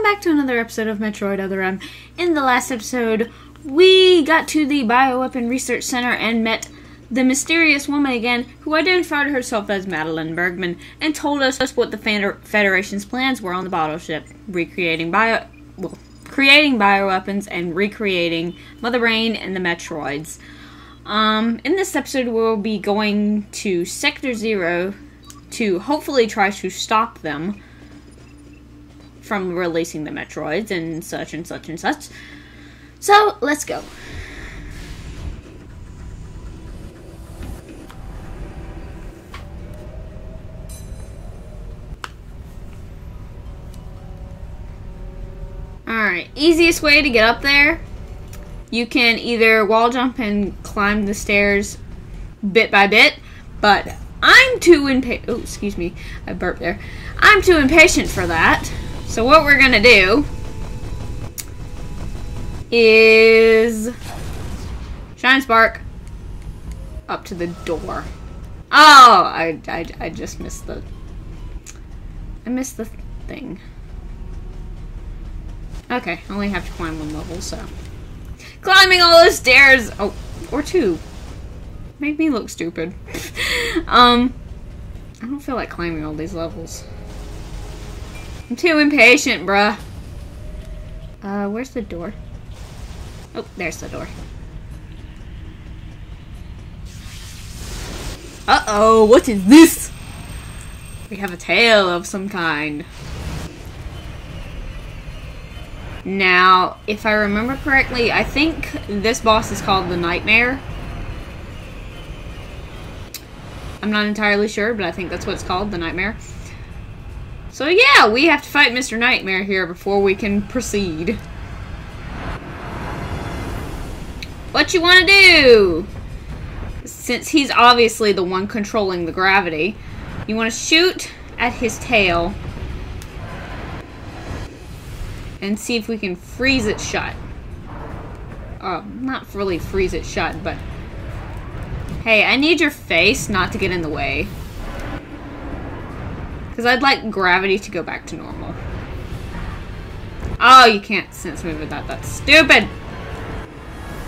back to another episode of Metroid Other M. In the last episode, we got to the Bioweapon Research Center and met the mysterious woman again, who identified herself as Madeline Bergman, and told us what the Federation's plans were on the bottle ship, creating bioweapons and recreating Mother Brain and the Metroids. In this episode, we'll be going to Sector 0 to hopefully try to stop them from releasing the Metroids and such and such and such. So, let's go. Alright, easiest way to get up there, you can either wall jump and climb the stairs bit by bit, but I'm too impatient. Oh, excuse me, I burped there. I'm too impatient for that. So what we're gonna do is Shine Spark up to the door. Oh, I just missed the. I missed the thing. Okay, I only have to climb one level, so climbing all those stairs. Oh, or two. Make me look stupid. I don't feel like climbing all these levels. I'm too impatient, bruh. Where's the door? Oh, there's the door. Uh-oh, what is this? We have a tail of some kind. Now, if I remember correctly, I think this boss is called the Nightmare. I'm not entirely sure, but I think that's what it's called, the Nightmare. So yeah, we have to fight Mr. Nightmare here before we can proceed. What you want to do? Since he's obviously the one controlling the gravity, you want to shoot at his tail and see if we can freeze it shut. Not really freeze it shut, but hey, I need your face not to get in the way. Because I'd like gravity to go back to normal. Oh, you can't sense move with that. That's stupid!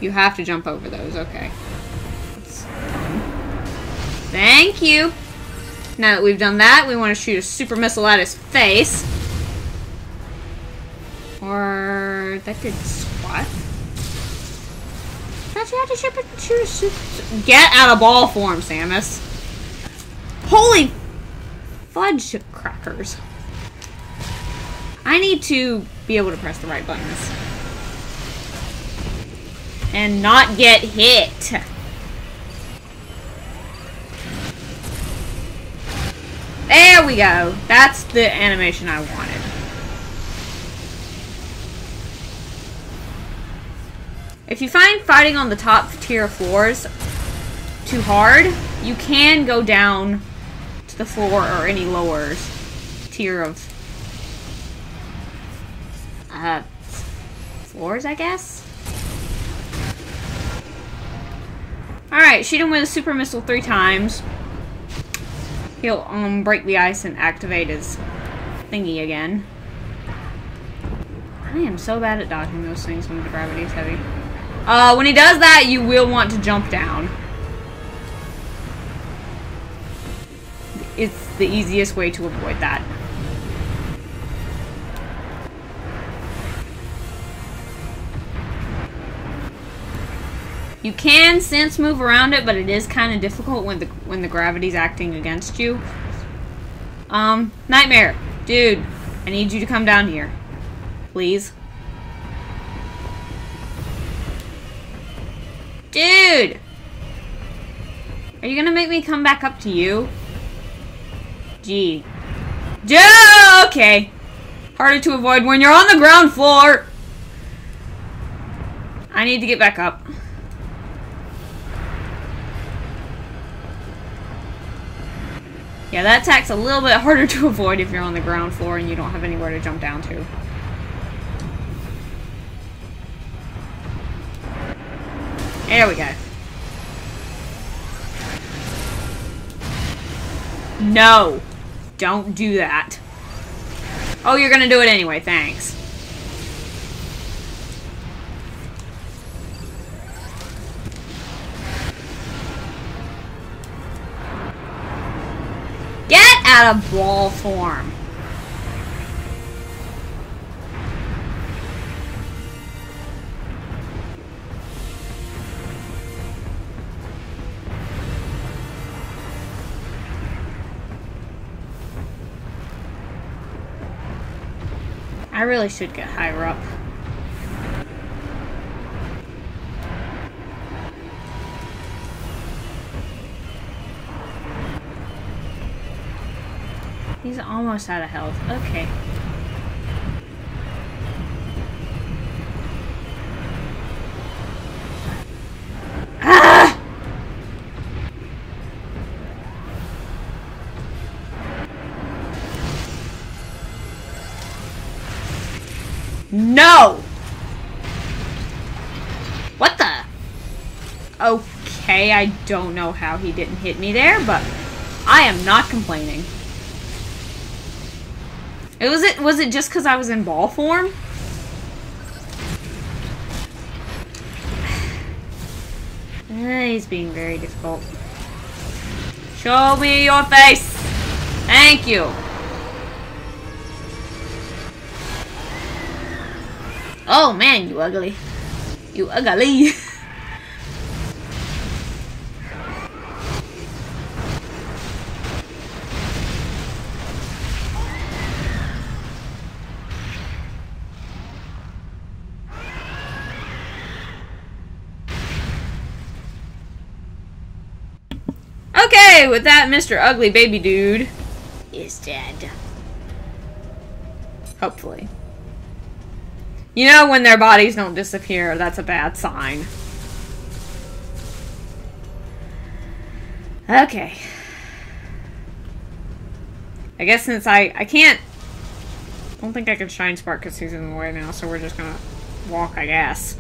You have to jump over those. Okay. That's fun. Thank you! Now that we've done that, we want to shoot a super missile at his face. Or that did squat. Thought you had to shoot a super. Get out of ball form, Samus. Holy fudge crackers. I need to be able to press the right buttons. And not get hit. There we go. That's the animation I wanted. If you find fighting on the top tier floors too hard, you can go down to the floor or any lower tier of floors, I guess? Alright, shoot him with a super missile 3 times. He'll break the ice and activate his thingy again. I am so bad at dodging those things when the gravity is heavy. When he does that, you will want to jump down. It's the easiest way to avoid that. You can sense move around it, but it is kind of difficult when the gravity's acting against you. Nightmare, dude, I need you to come down here, please. Dude! Are you gonna make me come back up to you? Gee. Okay. Harder to avoid when you're on the ground floor. I need to get back up. Yeah, that attack's a little bit harder to avoid if you're on the ground floor and you don't have anywhere to jump down to. There we go. No. Don't do that. Oh, you're gonna do it anyway, thanks. out of ball form. I really should get higher up. He's almost out of health. Okay. Ah! No! What the? Okay, I don't know how he didn't hit me there, but I am not complaining. Was it just because I was in ball form? He's being very difficult. Show me your face! Thank you! Oh man, you ugly. You ugly. Okay, with that, Mr. Ugly Baby Dude is dead. Hopefully. You know, when their bodies don't disappear, that's a bad sign. Okay. I guess since I can't... I don't think I can Shine Spark because he's in the way now, so we're just gonna walk, I guess.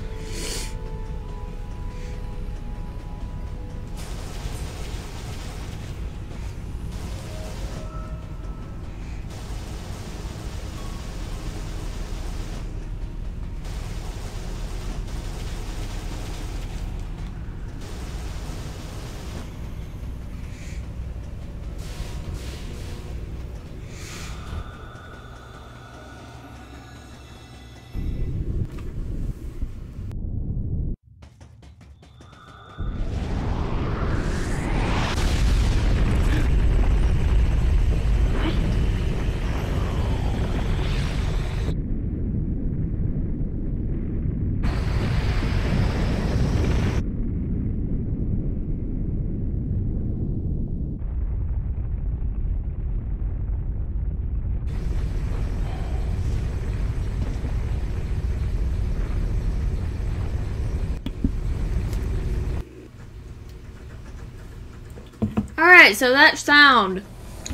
Alright, so that sound.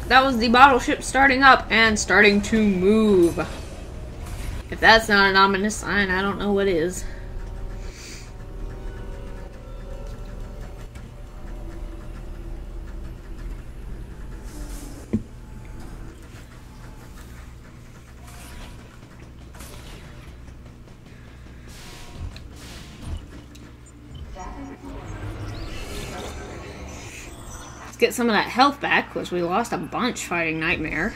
That was the bottle ship starting up and starting to move. If that's not an ominous sign, I don't know what is. Let's get some of that health back, because we lost a bunch fighting Nightmare.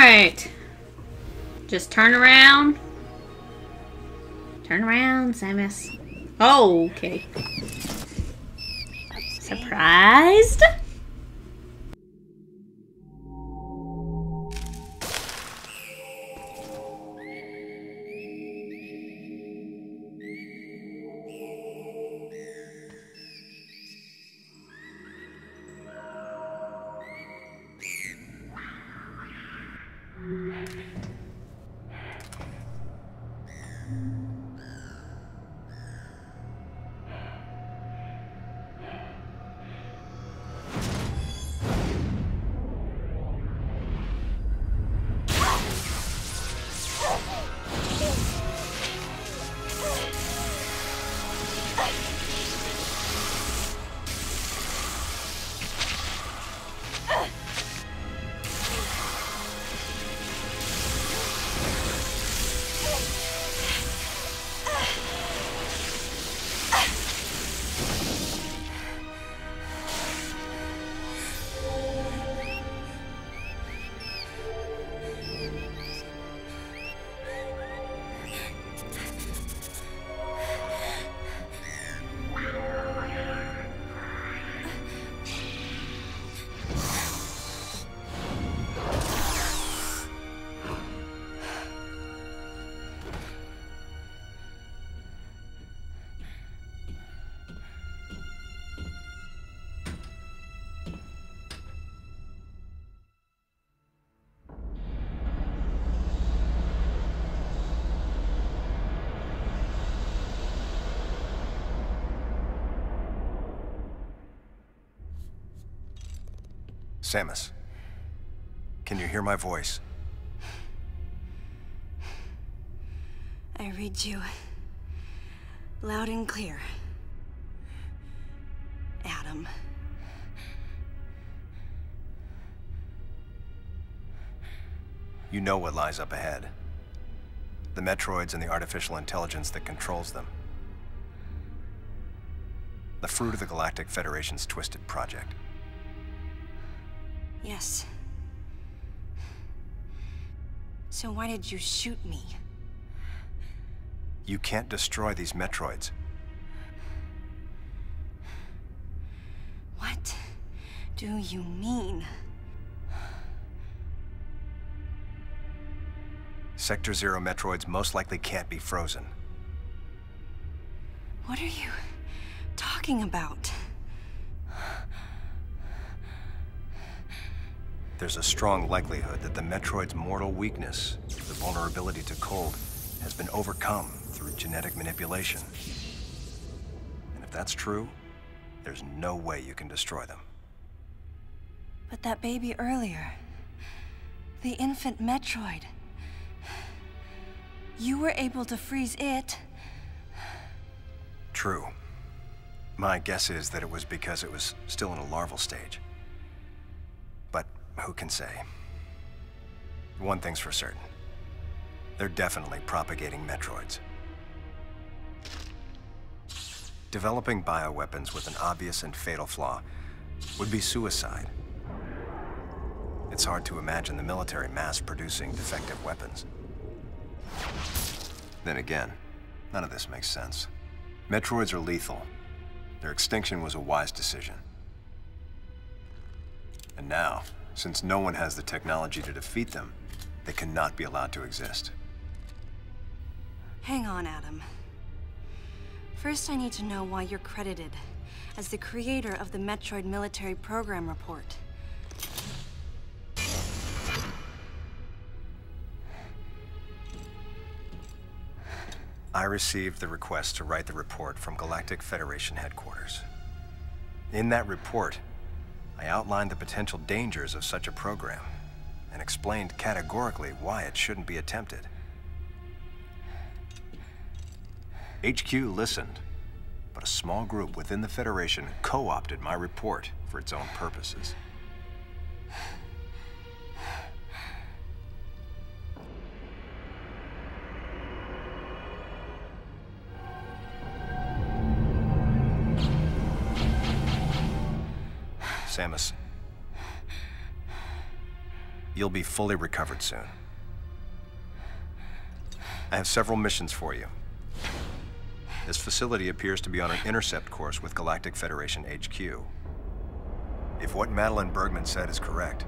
Alright. Just turn around. Turn around, Samus. Oh, okay. Surprised? Samus, can you hear my voice? I read you loud and clear, Adam. You know what lies up ahead. The Metroids and the artificial intelligence that controls them. The fruit of the Galactic Federation's twisted project. Yes. So why did you shoot me? You can't destroy these Metroids. What do you mean? Sector Zero Metroids most likely can't be frozen. What are you talking about? There's a strong likelihood that the Metroid's mortal weakness, the vulnerability to cold, has been overcome through genetic manipulation. And if that's true, there's no way you can destroy them. But that baby earlier, the infant Metroid, you were able to freeze it. True. My guess is that it was because it was still in a larval stage. But who can say? One thing's for certain. They're definitely propagating Metroids. Developing bioweapons with an obvious and fatal flaw would be suicide. It's hard to imagine the military mass-producing defective weapons. Then again, none of this makes sense. Metroids are lethal. Their extinction was a wise decision. And now, since no one has the technology to defeat them, they cannot be allowed to exist. Hang on, Adam. First, I need to know why you're credited as the creator of the Metroid Military Program Report. I received the request to write the report from Galactic Federation headquarters. In that report, I outlined the potential dangers of such a program and explained categorically why it shouldn't be attempted. HQ listened, but a small group within the Federation co-opted my report for its own purposes. Samus, You'll be fully recovered soon. I have several missions for you. This facility appears to be on an intercept course with Galactic Federation HQ. If what Madeline Bergman said is correct,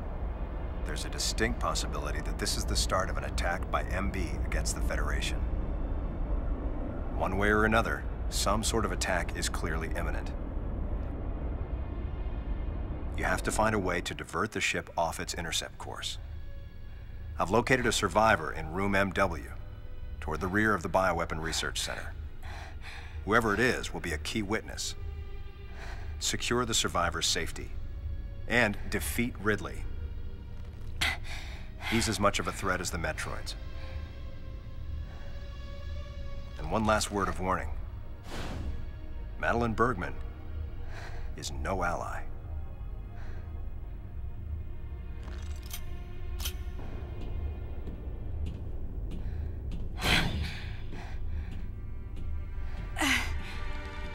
there's a distinct possibility that this is the start of an attack by MB against the Federation. One way or another, some sort of attack is clearly imminent. You have to find a way to divert the ship off its intercept course. I've located a survivor in room MW, toward the rear of the Bioweapon Research Center. Whoever it is will be a key witness. Secure the survivor's safety, and defeat Ridley. He's as much of a threat as the Metroids. And one last word of warning. Madeline Bergman is no ally.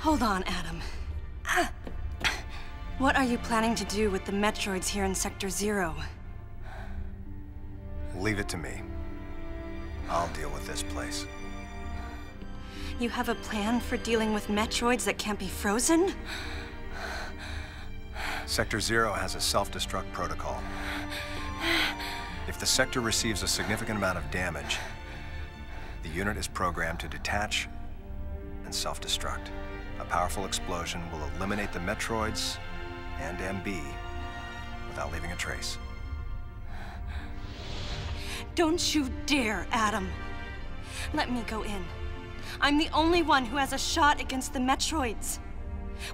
Hold on, Adam. What are you planning to do with the Metroids here in Sector 0? Leave it to me. I'll deal with this place. You have a plan for dealing with Metroids that can't be frozen? Sector 0 has a self-destruct protocol. If the sector receives a significant amount of damage, the unit is programmed to detach and self-destruct. A powerful explosion will eliminate the Metroids and MB without leaving a trace. Don't you dare, Adam. Let me go in. I'm the only one who has a shot against the Metroids.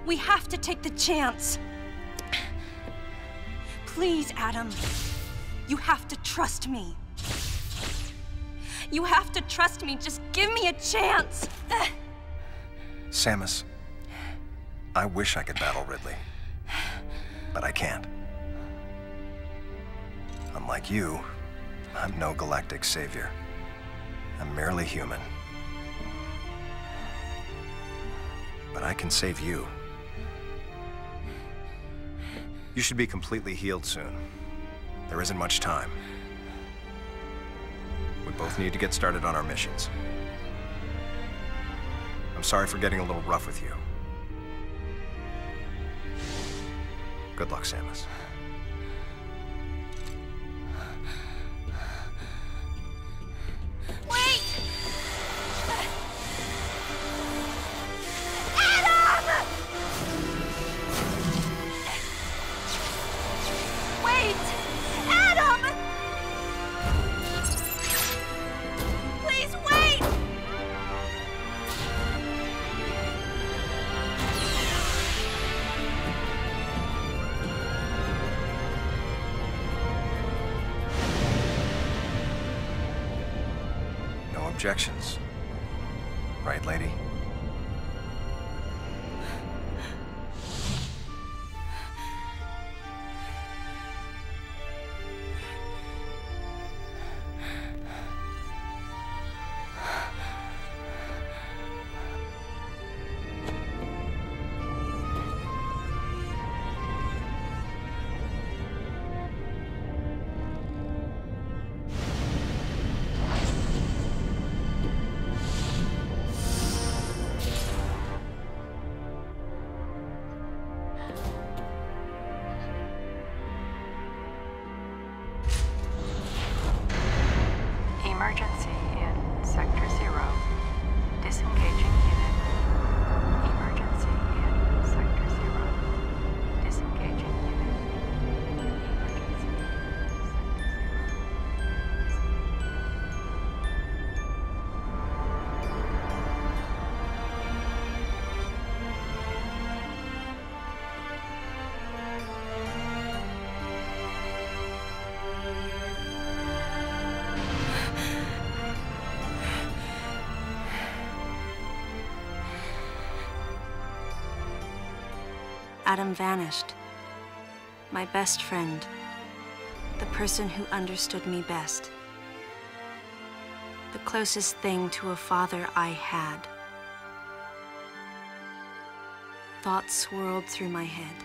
We have to take the chance. Please, Adam. You have to trust me. You have to trust me. Just give me a chance. Samus, I wish I could battle Ridley, but I can't. Unlike you, I'm no galactic savior. I'm merely human. But I can save you. You should be completely healed soon. There isn't much time. We both need to get started on our missions. I'm sorry for getting a little rough with you. Good luck, Samus. Objections. Right, lady? Emergency in Sector 0. Disengaging unit. Emergency in Sector 0. Disengaging unit. Emergency in Adam vanished. My best friend. The person who understood me best. The closest thing to a father I had. Thoughts swirled through my head.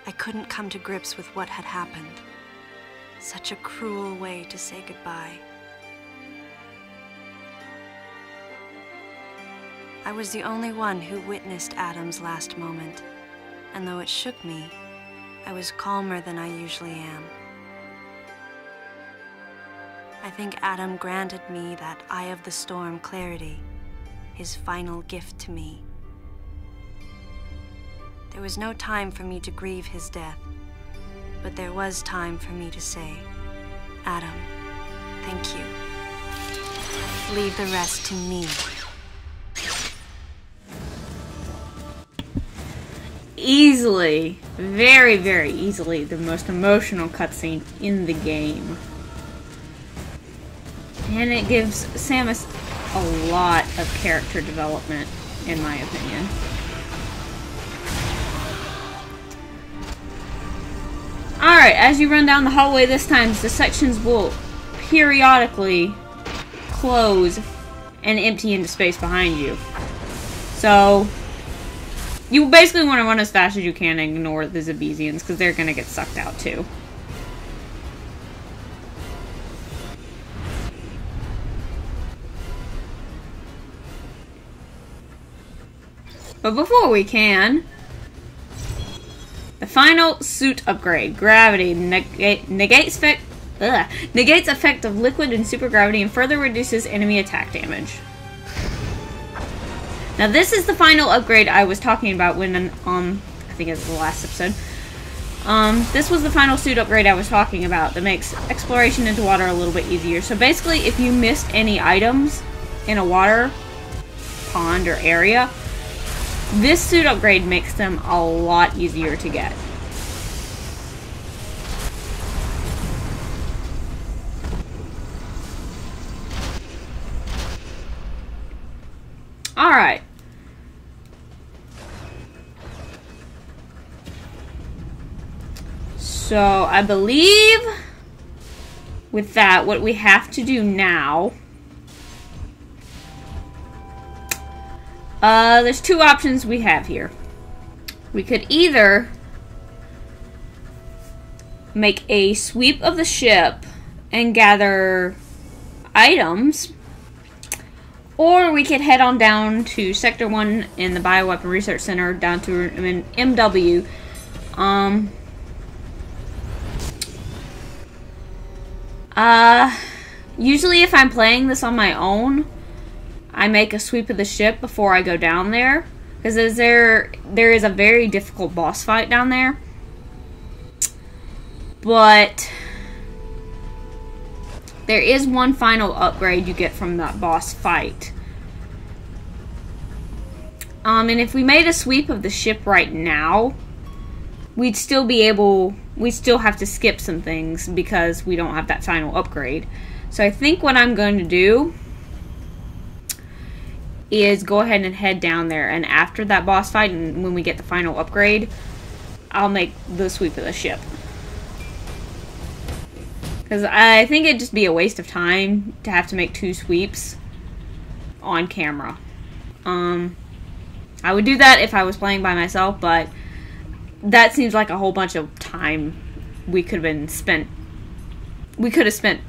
I couldn't come to grips with what had happened. Such a cruel way to say goodbye. I was the only one who witnessed Adam's last moment, and though it shook me, I was calmer than I usually am. I think Adam granted me that Eye of the Storm clarity, his final gift to me. There was no time for me to grieve his death, but there was time for me to say, Adam, thank you. Leave the rest to me. Easily, very, very easily, the most emotional cutscene in the game. And it gives Samus a lot of character development, in my opinion. Alright, as you run down the hallway this time, the sections will periodically close and empty into space behind you. So, you basically want to run as fast as you can and ignore the Zebesians, because they're going to get sucked out too. But before we can, the final suit upgrade. Gravity negates effect of liquid and supergravity and further reduces enemy attack damage. Now this is the final upgrade I was talking about when, I think it was the last episode. This was the final suit upgrade I was talking about that makes exploration into water a little bit easier. So basically, if you missed any items in a water pond or area, this suit upgrade makes them a lot easier to get. Alright. So, I believe with that, what we have to do now... there's two options we have here. We could either make a sweep of the ship and gather items, or we could head on down to Sector 1 in the Bioweapon Research Center, down to MW. Usually if I'm playing this on my own, I make a sweep of the ship before I go down there, because there is a very difficult boss fight down there. But there is one final upgrade you get from that boss fight. And if we made a sweep of the ship right now, we'd still have to skip some things because we don't have that final upgrade. So I think what I'm going to do is go ahead and head down there, and after that boss fight and when we get the final upgrade, I'll make the sweep of the ship. Because I think it'd just be a waste of time to have to make two sweeps on camera. I would do that if I was playing by myself, but that seems like a whole bunch of time we could have spent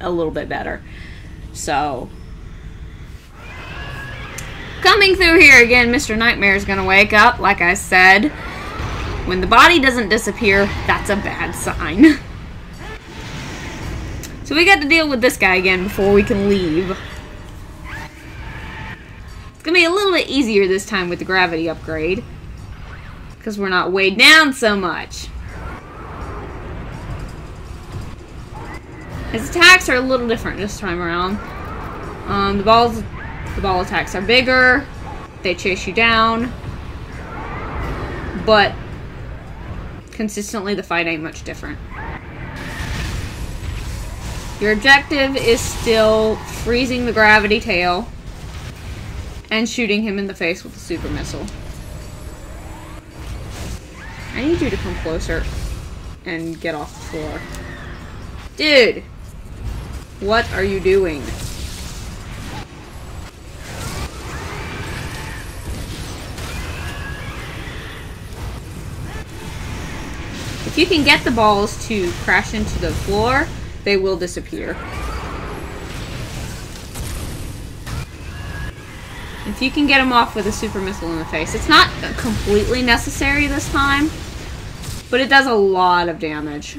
a little bit better. So, coming through here again, Mr. Nightmare is going to wake up, like I said. When the body doesn't disappear, that's a bad sign. So we got to deal with this guy again before we can leave. It's going to be a little bit easier this time with the gravity upgrade, because we're not weighed down so much. His attacks are a little different this time around. The ball attacks are bigger. They chase you down. But consistently the fight ain't much different. Your objective is still freezing the gravity tail and shooting him in the face with a super missile. I need you to come closer and get off the floor. Dude! What are you doing? If you can get the balls to crash into the floor, they will disappear. If you can get him off with a super missile in the face. It's not completely necessary this time, but it does a lot of damage.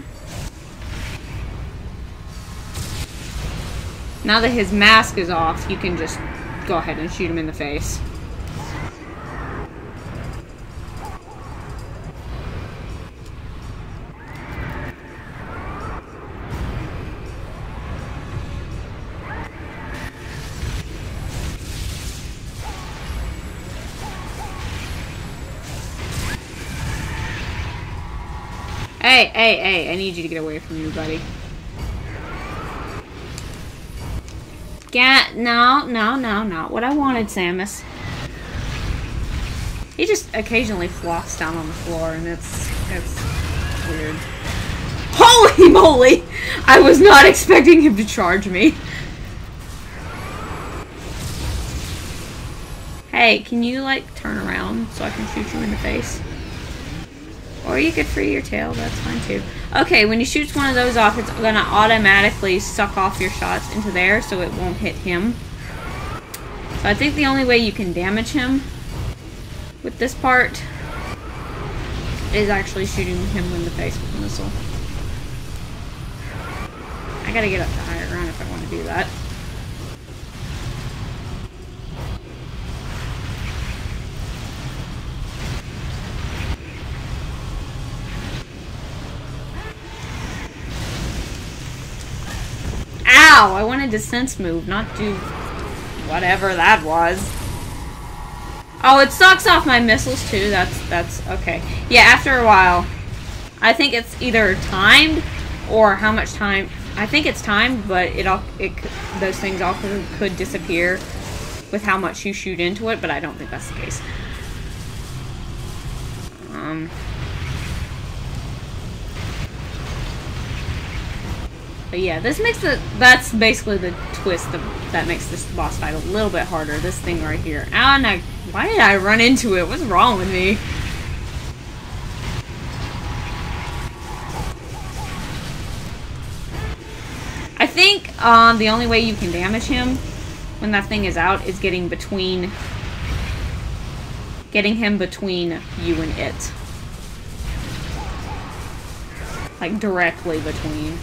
Now that his mask is off, you can just go ahead and shoot him in the face. Hey, I need you to get away from me, buddy. No, not what I wanted, Samus. He just occasionally flops down on the floor, and it's weird. Holy moly! I was not expecting him to charge me. Hey, can you, like, turn around so I can shoot you in the face? Or you could free your tail, that's fine too. Okay, when he shoots one of those off, it's gonna automatically suck off your shots into there, so it won't hit him. So I think the only way you can damage him with this part is actually shooting him in the face with a missile. I gotta get up to higher ground if I want to do that. Ow! I wanted to sense move, not do whatever that was. Oh, it sucks off my missiles too. That's okay. Yeah, after a while, I think it's either timed or how much time. I think it's timed, but those things all could disappear with how much you shoot into it. But I don't think that's the case. But yeah, that's basically the twist that makes this boss fight a little bit harder. This thing right here. Ow, no, why did I run into it? What's wrong with me? I think the only way you can damage him when that thing is out is getting him between you and it. Like directly between.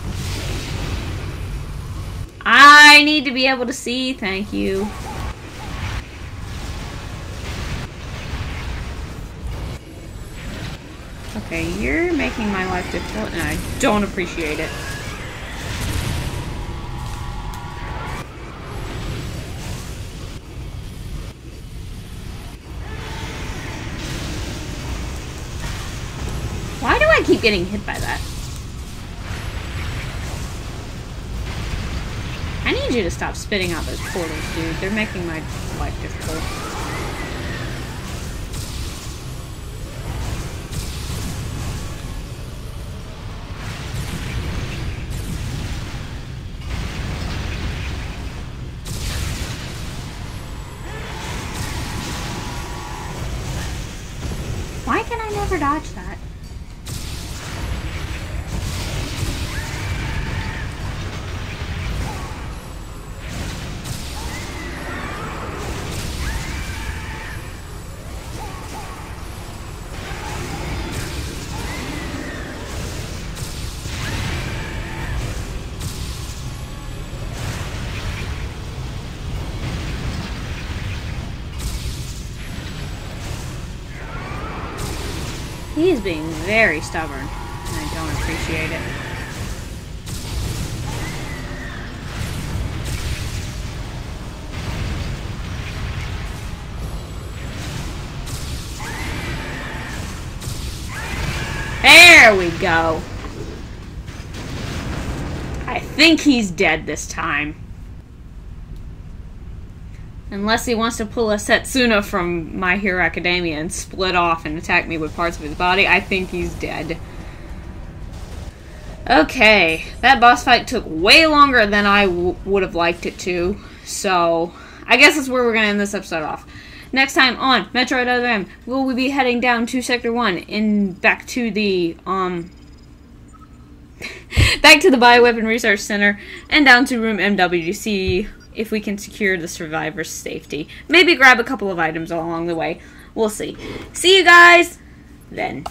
I need to be able to see, thank you. Okay, you're making my life difficult and I don't appreciate it. Why do I keep getting hit by that? I need you to stop spitting out those portals, dude. They're making my life difficult. Why can I never dodge that? He is being very stubborn, and I don't appreciate it. There we go. I think he's dead this time. Unless he wants to pull a Setsuna from My Hero Academia and split off and attack me with parts of his body, I think he's dead. Okay, that boss fight took way longer than I would have liked it to, so I guess that's where we're going to end this episode off. Next time on Metroid Other M, we'll be heading down to Sector 1 and back to the, Back to the Bioweapon Research Center and down to room MW to see if we can secure the survivors' safety. Maybe grab a couple of items along the way. We'll see. See you guys then.